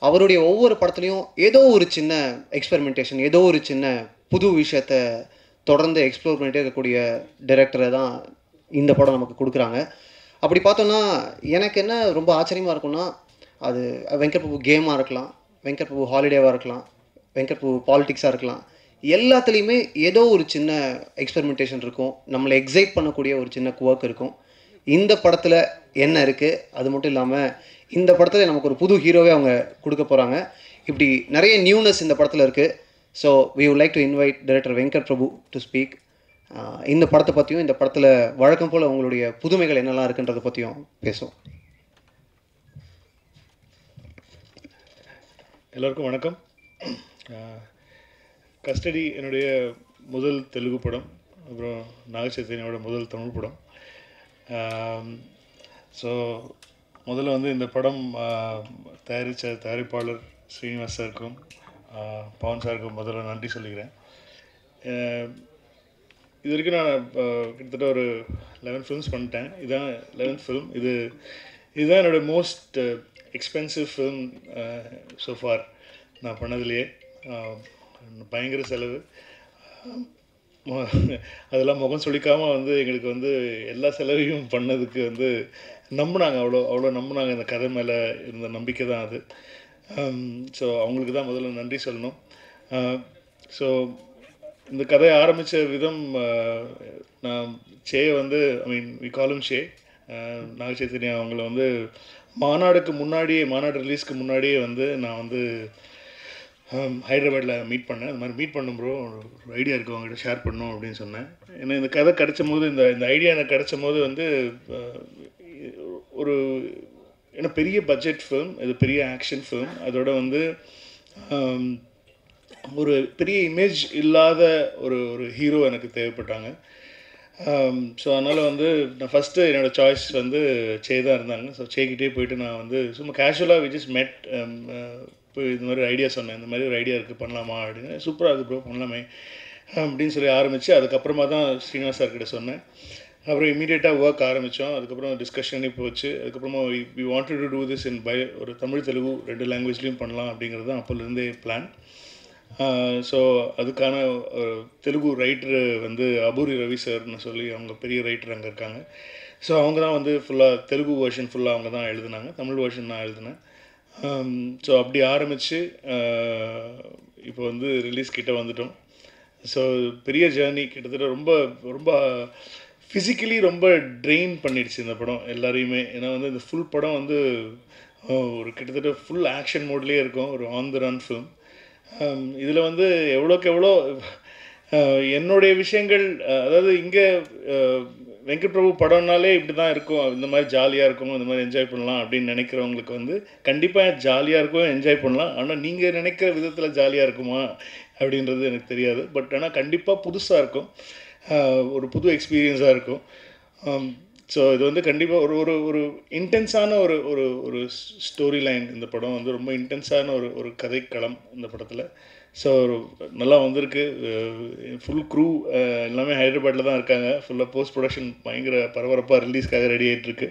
அவருடைய ஒவ்வொரு படத்துலையும் ஏதோ ஒரு சின்ன எக்ஸ்பெரிமெண்டேஷன், ஏதோ ஒரு சின்ன புது விஷயத்தை தொடர்ந்து எக்ஸ்ப்ளோர் பண்ணிகிட்டே இருக்கக்கூடிய டைரக்டரை தான் இந்த படம் நமக்கு கொடுக்குறாங்க. அப்படி பார்த்தோன்னா எனக்கு என்ன ரொம்ப ஆச்சரியமாக இருக்கும்னா, அது வெங்கட் பிரபு கேமாக இருக்கலாம், வெங்கட் பிரபு ஹாலிடேவாக இருக்கலாம், வெங்கட் பிரபு பாலிடிக்ஸாக இருக்கலாம், எல்லாத்துலேயுமே ஏதோ ஒரு சின்ன எக்ஸ்பெரிமெண்டேஷன் இருக்கும், நம்மளை எக்ஸைட் பண்ணக்கூடிய ஒரு சின்ன குவர்க் இருக்கும். இந்த படத்தில் என்ன இருக்குது, அது மட்டும் இல்லாமல் இந்த படத்தில் நமக்கு ஒரு புது ஹீரோவே அவங்க கொடுக்க போகிறாங்க. இப்படி நிறைய நியூனஸ் இந்த படத்தில் இருக்குது. So we would like to invite director Venkat Prabhu to speak. இந்த படத்தை பற்றியும் இந்த படத்தில் வழக்கம் போல் உங்களுடைய புதுமைகள் என்னெல்லாம் இருக்குன்றதை பற்றியும் பேசுவோம். எல்லோருக்கும் வணக்கம். கஸ்டடி என்னுடைய முதல் தெலுங்கு படம், அப்புறம் நாக சைத்தன்யாவோட முதல் தமிழ் படம். ஸோ முதல்ல வந்து இந்த படம் தயாரித்த தயாரிப்பாளர் ஸ்ரீனிவாஸ் சாருக்கும் பவன் சாருக்கும் முதல்ல நன்றி சொல்லிக்கிறேன். இது வரைக்கும் நான் கிட்டத்தட்ட ஒரு 11 ஃபிலிம்ஸ் பண்ணிட்டேன். இதுதான் 11th ஃபிலிம். இதுதான் என்னோடய most expensive film so for நான் பண்ணதுலேயே. பயங்கர செலவு, அதெல்லாம் முகம் சொல்லிக்காமல் வந்து எங்களுக்கு வந்து எல்லா செலவையும் பண்ணதுக்கு வந்து நம்பினாங்க, அவ்வளோ நம்பினாங்க. இந்த கதை மேலே இருந்த நம்பிக்கை தான் அது. ஸோ அவங்களுக்கு தான் முதல்ல நன்றி சொல்லணும். ஸோ இந்த கதையை ஆரம்பித்த விதம், நான் சேயை வந்து வி கால் ஹிம் ஷே, நாக சைத்தன்யா அவங்கள வந்து மாநாடு ரிலீஸ்க்கு முன்னாடியே வந்து நான் வந்து ஹைதராபாத்தில் மீட் பண்ணேன். அது மாதிரி மீட் பண்ணும் ப்ரோ, ஒரு ஐடியா இருக்குது அவங்ககிட்ட ஷேர் பண்ணணும் அப்படின்னு சொன்னேன். ஏன்னா இந்த கதை கிடைச்சும் போது, இந்த ஐடியா எனக்கு கிடைச்சும் போது வந்து ஒரு ஏன்னா பெரிய பட்ஜெட் ஃபிலிம், இது பெரிய ஆக்ஷன் ஃபிலிம், அதோட வந்து ஒரு பெரிய இமேஜ் இல்லாத ஒரு ஹீரோ எனக்கு தேவைப்பட்டாங்க. ஸோ அதனால் வந்து நான் ஃபஸ்ட்டு என்னோடய சாய்ஸ் வந்து சே தான் இருந்தாங்க. ஸோ சேக்கிட்டே போயிட்டு நான் வந்து சும்மா கேஷுவலாக வி ஜஸ்ட் மெட், இப்போ இது மாதிரி ஐடியா சொன்னேன், இந்த மாதிரி ஒரு ஐடியா இருக்குது பண்ணலாமா அப்படின்னு. சூப்பராக இருக்குது ப்ரோ, பண்ணலாமே அப்படின்னு சொல்லி ஆரம்பித்து, அதுக்கப்புறமா தான் ஸ்ரீனிவாஸ் சார்கிட்ட சொன்னேன். அப்புறம் இமீடியட்டாக ஒர்க் ஆரம்பித்தோம். அதுக்கப்புறம் டிஸ்கஷனே போச்சு. அதுக்கப்புறமா we wanted to do this in ஒரு தமிழ் தெலுங்கு 2 லாங்குவேஜ்லேயும் பண்ணலாம் அப்படிங்கிறது தான் அப்போலேருந்தே பிளான். ஸோ அதுக்கான தெலுங்கு ரைட்டரு வந்து அபூரி ரவி சார்னு சொல்லி அவங்க பெரிய ரைட்டர் அங்கே இருக்காங்க. ஸோ அவங்க தான் வந்து ஃபுல்லாக தெலுங்கு வெர்ஷன் ஃபுல்லாக அவங்க தான் எழுதுனாங்க, தமிழ் வெர்ஷன் நான் எழுதினேன். ஸோ அப்படி ஆரம்பித்து இப்போ வந்து ரிலீஸ் கிட்ட வந்துட்டோம். ஸோ பெரிய ஜேர்னி, கிட்டத்தட்ட ரொம்ப ரொம்ப ஃபிசிக்கலி ரொம்ப ட்ரெயின் பண்ணிடுச்சு இந்த படம் எல்லாரையுமே. ஏன்னா வந்து இந்த ஃபுல் படம் வந்து ஒரு கிட்டத்தட்ட ஃபுல் ஆக்ஷன் மோட்லேயே இருக்கும், ஒரு ஆன் த ரன் ஃபிலிம். இதில் வந்து எவ்வளோக்கு எவ்வளோ என்னுடைய விஷயங்கள், அதாவது இங்கே வெங்கட் பிரபு படம்னாலே இப்படி தான் இருக்கும், இந்த மாதிரி ஜாலியாக இருக்கும், இந்த மாதிரி என்ஜாய் பண்ணலாம் அப்படின்னு நினைக்கிறவங்களுக்கு வந்து கண்டிப்பாக ஜாலியாக இருக்கும், என்ஜாய் பண்ணலாம். ஆனால் நீங்கள் நினைக்கிற விதத்தில் ஜாலியாக இருக்குமா அப்படின்றது எனக்கு தெரியாது. பட் ஆனால் கண்டிப்பாக புதுசாக இருக்கும், ஒரு புது எக்ஸ்பீரியன்ஸாக இருக்கும். ஸோ இது வந்து கண்டிப்பாக ஒரு இன்டென்ஸான ஒரு ஸ்டோரி லைன். இந்த படம் வந்து ரொம்ப இன்டென்ஸான ஒரு கதைக்களம் இந்த படத்தில். ஸோ நல்லா வந்திருக்கு. ஃபுல் க்ரூ எல்லாமே ஹைதராபாத்தில் தான் இருக்காங்க. ஃபுல்லாக போஸ்ட் ப்ரொடக்ஷன் பயங்கர பரபரப்பாக ரிலீஸ்க்காக ரெடி ஆகிட்டுருக்கு.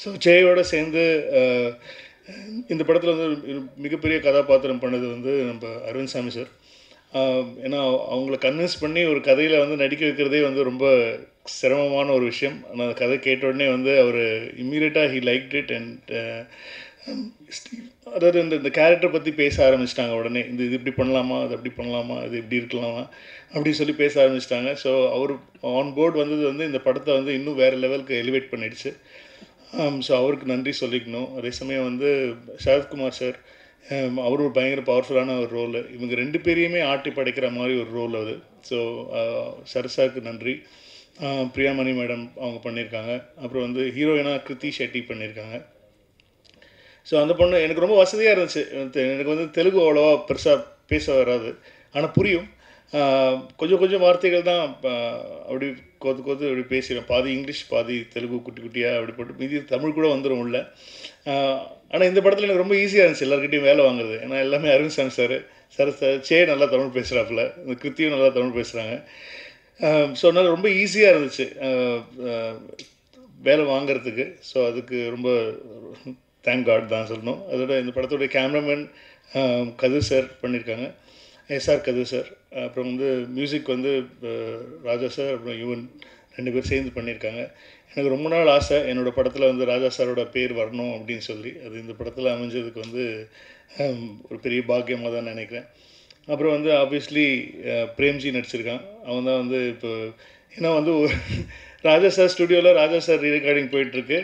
ஸோ சேயோடு சேர்ந்து இந்த படத்தில் வந்து மிகப்பெரிய கதாபாத்திரம் பண்ணது வந்து நம்ம அரவிந்த் சாமி சார். ஏன்னா அவங்கள கன்வின்ஸ் பண்ணி ஒரு கதையில் வந்து நடிக்க வைக்கிறதே வந்து ரொம்ப சிரமமான ஒரு விஷயம். ஆனால் அந்த கதை கேட்ட உடனே வந்து அவர் இம்மீடியட்டாக ஹி லைக்ட் இட். அண்ட் அதாவது இந்த கேரக்டர் பற்றி பேச ஆரம்பிச்சிட்டாங்க உடனே. இது இப்படி பண்ணலாமா, அது அப்படி பண்ணலாமா, அது இப்படி இருக்கலாமா அப்படின்னு சொல்லி பேச ஆரம்பிச்சிட்டாங்க. ஸோ அவர் ஆன் போர்டு வந்தது வந்து இந்த படத்தை வந்து இன்னும் வேறு லெவலுக்கு எலிவேட் பண்ணிடுச்சு. ஸோ அவருக்கு நன்றி சொல்லிக்கணும். அதே சமயம் வந்து சரத்குமார் சார், அவர் ஒரு பயங்கர பவர்ஃபுல்லான ஒரு ரோல். இவங்க 2 பேரையுமே ஆட்டி படைக்கிற மாதிரி ஒரு ரோல் அது. ஸோ சரசாருக்கு நன்றி. பிரியாமணி மேடம் அவங்க பண்ணியிருக்காங்க. அப்புறம் வந்து ஹீரோயினாக கிருத்தி ஷெட்டி பண்ணியிருக்காங்க. ஸோ அந்த பொண்ணு எனக்கு ரொம்ப வசதியாக இருந்துச்சு. எனக்கு வந்து தெலுங்கு அவ்வளோவா பெருசாக பேச வராது, ஆனால் புரியும். கொஞ்சம் வார்த்தைகள் தான் அப்படி கோத்து அப்படி பேசிடுவேன். பாதி இங்கிலீஷ் பாதி தெலுங்கு குட்டி குட்டியாக அப்படி போட்டு மீதி தமிழ் கூட வந்துடும் உள்ள. ஆனால் இந்த படத்தில் எனக்கு ரொம்ப ஈஸியாக இருந்துச்சு எல்லாருக்கிட்டையும் வேலை வாங்குறது. ஏன்னா எல்லாமே அரவிந்த் சாமி சார் சே நல்லா தமிழ் பேசுகிறாப்புல, இந்த கிருத்தியும் நல்லா தமிழ் பேசுகிறாங்க. ஸோ அதனால் ரொம்ப ஈஸியாக இருந்துச்சு வேலை வாங்கிறதுக்கு. ஸோ அதுக்கு ரொம்ப தேங்க் காட் தான் சொல்லணும். அதோட இந்த படத்தோடைய கேமராமேன் கதிர் சார் பண்ணியிருக்காங்க, எஸ்ஆர் கதிர் சார். அப்புறம் வந்து மியூசிக் வந்து ராஜா சார் அப்புறம் யுவன் 2 பேர் சேர்ந்து பண்ணியிருக்காங்க. எனக்கு ரொம்ப நாள் ஆசை என்னோடய படத்தில் வந்து ராஜா சாரோட பேர் வரணும் அப்படின்னு சொல்லி. அது இந்த படத்தில் அமைஞ்சதுக்கு வந்து ஒரு பெரிய பாக்கியமாக தான் நினைக்கிறேன். அப்புறம் வந்து ஆப்வியஸ்லி பிரேம்ஜி நடிச்சிருக்கான். அவன் தான் வந்து இப்போ ஏன்னா வந்து ராஜா சார் ஸ்டுடியோவில் ராஜா சார் ரீரெக்கார்டிங் போயிட்டுருக்கு.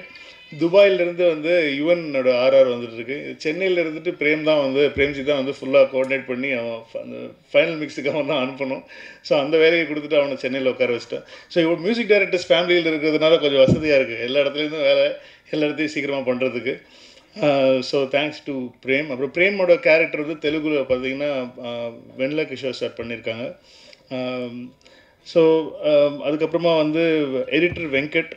துபாயிலேருந்து வந்து யுவனோட ஆர்ஆர் வந்துட்டுருக்கு. சென்னையில் இருந்துட்டு பிரேம்ஜி தான் வந்து ஃபுல்லாக கோஆர்டினேட் பண்ணி அவன் அந்த ஃபைனல் மிக்ஸுக்கு அவன் தான் அனுப்பணும். ஸோ அந்த வேலையை கொடுத்துட்டு அவனை சென்னையில் உட்கார வச்சிட்டேன். ஸோ இவ்வளோ மியூசிக் டைரக்டர்ஸ் ஃபேமிலியில் இருக்கிறதுனால கொஞ்சம் வசதியாக இருக்குது, எல்லா இடத்துலேருந்தும் வேலை எல்லா இடத்தையும் சீக்கிரமாக பண்ணுறதுக்கு. So thanks to Prem. அப்புறம் பிரேமோட கேரக்டர் வந்து தெலுங்குல பார்த்தீங்கன்னா வெண்ல கிஷோர் சார் பண்ணியிருக்காங்க. ஸோ அதுக்கப்புறமா வந்து எடிட்டர் வெங்கட்.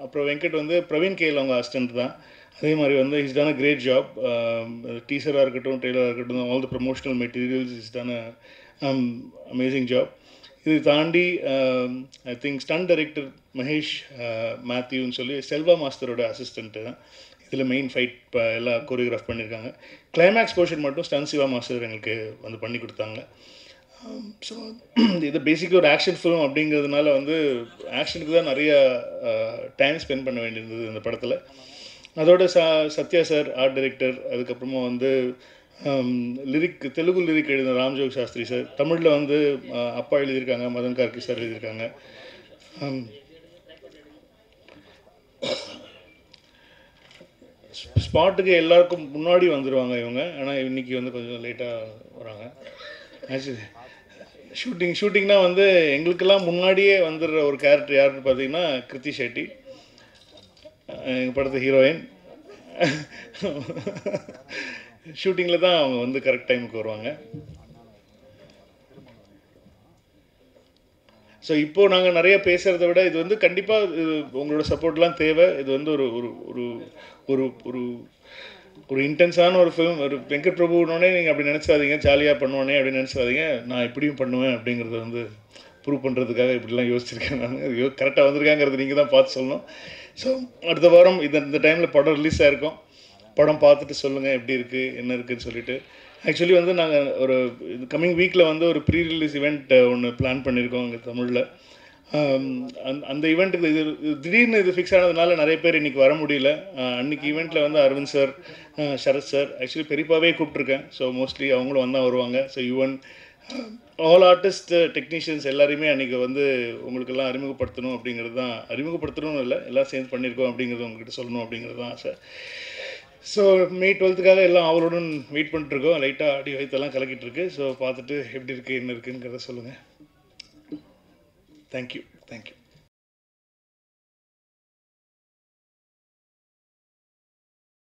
அப்புறம் வெங்கட் வந்து பிரவீன் கேல் அவங்க அசிஸ்டன்ட் தான். அதே மாதிரி வந்து is done a great job. டீசராக இருக்கட்டும், ட்ரெய்லராக இருக்கட்டும், all the promotional materials is done a amazing job. இது தாண்டி I think stunt director Mahesh மேத்யூன்னு சொல்லி செல்வா மாஸ்டரோட அசிஸ்டண்ட்டு தான் இதில் மெயின் ஃபைட் எல்லாம் கோரியோகிராஃப் பண்ணியிருக்காங்க. கிளைமேக்ஸ் போர்ஷன் மட்டும் ஸ்டன் சிவா மாஸ்டர் எங்களுக்கு வந்து பண்ணி கொடுத்தாங்க. ஸோ இது பேசிக்காக ஒரு ஆக்ஷன் ஃபிலிம் அப்படிங்கிறதுனால வந்து ஆக்ஷனுக்கு தான் நிறைய டைம் ஸ்பெண்ட் பண்ண வேண்டியிருந்தது இந்த படத்தில். அதோட சத்யா சார் ஆர்ட் டைரக்டர். அதுக்கப்புறமா வந்து தெலுங்கு லிரிக் எழுதின ராம்ஜோக் சாஸ்திரி சார். தமிழில் வந்து அப்பா எழுதியிருக்காங்க, மதன் கார்கி சார் எழுதியிருக்காங்க. ஸ்பாட்டுக்கு எல்லாருக்கும் முன்னாடி வந்துடுவாங்க இவங்க, ஆனால் இன்றைக்கி வந்து கொஞ்சம் லேட்டாக வராங்க. ஆக்சுவலி ஷூட்டிங்னா வந்து எங்களுக்கெல்லாம் முன்னாடியே வந்துடுற ஒரு கேரக்டர் யாருன்னு பார்த்தீங்கன்னா கிருத்தி ஷெட்டி, எங்கள் படத்து ஹீரோயின். ஷூட்டிங்கில் தான் அவங்க வந்து கரெக்ட் டைமுக்கு வருவாங்க. ஸோ இப்போது நாங்கள் நிறைய பேசுகிறத விட இது வந்து கண்டிப்பாக உங்களோட சப்போர்ட்லாம் தேவை. இது வந்து ஒரு ஒரு ஒரு ஒரு ஒரு இன்டென்ஸான ஒரு ஃபிலிம். ஒரு வெங்கட் பிரபுனோடனே நீங்கள் அப்படி நினச்சாதீங்க, ஜாலியாக பண்ணுவானே அப்படின்னு நினச்சாதீங்க. நான் இப்படியும் பண்ணுவேன் அப்படிங்கிறத வந்து ப்ரூவ் பண்ணுறதுக்காக இப்படிலாம் யோசிச்சிருக்கேன். நான் கரெக்டாக வந்திருக்காங்கிறது நீங்கள் தான் பார்த்து சொல்லணும். ஸோ அடுத்த வாரம் இந்த டைமில் படம் ரிலீஸ் ஆகிருக்கும். படம் பார்த்துட்டு சொல்லுங்கள் எப்படி இருக்குது என்ன இருக்குதுன்னு சொல்லிவிட்டு. ஆக்சுவலி வந்து நாங்கள் ஒரு கம்மிங் வீக்கில் வந்து ஒரு ப்ரீ ரிலீஸ் இவெண்ட் ஒன்று பிளான் பண்ணியிருக்கோம் இங்கே தமிழில். அந்த ஈவெண்ட்டுக்கு இது திடீர்னு இது ஃபிக்ஸ் ஆனதுனால நிறைய பேர் இன்றைக்கி வர முடியல. அன்றைக்கி ஈவெண்ட்டில் வந்து Aravind sir, Sarath sir, actually பெரியப்பாவே கூப்பிட்ருக்கேன். ஸோ மோஸ்ட்லி அவங்களும் வந்தால் வருவாங்க. So Yuvan, all artist, technicians எல்லாரையுமே அன்றைக்கி வந்து உங்களுக்கெல்லாம் அறிமுகப்படுத்தணும் அப்படிங்கிறது தான். அறிமுகப்படுத்தணும்னு இல்லை, எல்லாம் சேர்ந்து பண்ணியிருக்கோம் அப்படிங்கிறது உங்கள்கிட்ட சொல்லணும் அப்படிங்கிறது தான் ஆசை. ஸோ May 12th எல்லாம் அவளுடன் வெயிட் பண்ணிட்டுருக்கோம். லைட்டாக அடி வயிற்றெல்லாம் கலக்கிட்டுருக்கு. ஸோ பார்த்துட்டு எப்படி இருக்குது என்ன இருக்குங்கிறத சொல்லுங்கள். தேங்க்யூ.